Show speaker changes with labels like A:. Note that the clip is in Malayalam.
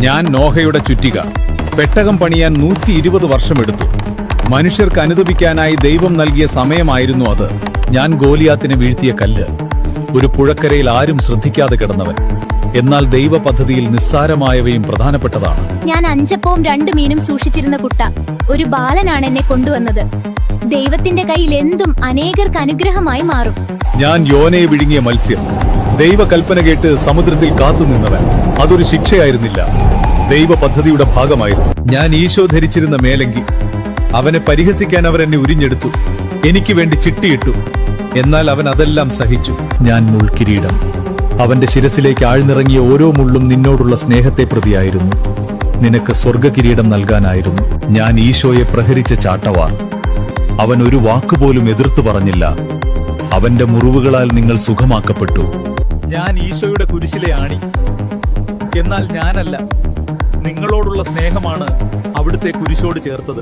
A: ഞാൻ നോഹയുടെ ചുറ്റിക. പെട്ടകം പണിയാൻ 120 വർഷമെടുത്തു. മനുഷ്യർക്ക് അനുദപിക്കാനായി ദൈവം നൽകിയ സമയമായിരുന്നു അത്. ഞാൻ ഗോലിയാത്തിനെ വീഴ്ത്തിയ കല്ല്, ഒരു പുഴക്കരയിൽ ആരും ശ്രദ്ധിക്കാതെ കിടന്നവൻ. എന്നാൽ ദൈവ പദ്ധതിയിൽ നിസ്സാരമായവയും പ്രധാനപ്പെട്ടതാണ്.
B: ഞാൻ 5 അപ്പവും 2 മീനും സൂക്ഷിച്ചിരുന്ന കുട്ട, ഒരു ബാലനാണ് എന്നെ കൊണ്ടുവന്നത്. ദൈവത്തിന്റെ കയ്യിൽ എന്തും അനേകർക്ക് അനുഗ്രഹമായി മാറും.
A: ഞാൻ യോനയെ വിഴുങ്ങിയ മത്സ്യം, ദൈവ കൽപ്പന കേട്ട് സമുദ്രത്തിൽ കാത്തുനിന്നവൻ. അതൊരു ശിക്ഷയായിരുന്നില്ല, ദൈവ പദ്ധതിയുടെ ഭാഗമായിരുന്നു. ഞാൻ ഈശോ ധരിച്ചിരുന്ന മേലങ്കി, അവനെ പരിഹസിക്കാൻ അവർ എന്നെ ഉരിഞ്ഞെടുത്തു, എനിക്ക് വേണ്ടി ചിട്ടിയിട്ടു. എന്നാൽ അവൻ അതെല്ലാം സഹിച്ചു. ഞാൻ മുൾക്കിരീടം, അവന്റെ ശിരസിലേക്ക് ആഴ്ന്നിറങ്ങിയ ഓരോ മുള്ളും നിന്നോടുള്ള സ്നേഹത്തെ പ്രതിയായിരുന്നു. നിനക്ക് സ്വർഗകിരീടം നൽകാനായിരുന്നു. ഞാൻ ഈശോയെ പ്രഹരിച്ച ചാട്ടവാർ, അവൻ ഒരു വാക്കുപോലും എതിർത്തു പറഞ്ഞില്ല. അവന്റെ മുറിവുകളാൽ നിങ്ങൾ സുഖമാക്കപ്പെട്ടു. ഞാൻ ഈശോയുടെ കുരിശിലെ ആണി, എന്നാൽ ഞാനല്ല, നിങ്ങളോടുള്ള സ്നേഹമാണ് അവിടുത്തെ കുരിശോട് ചേർത്തത്.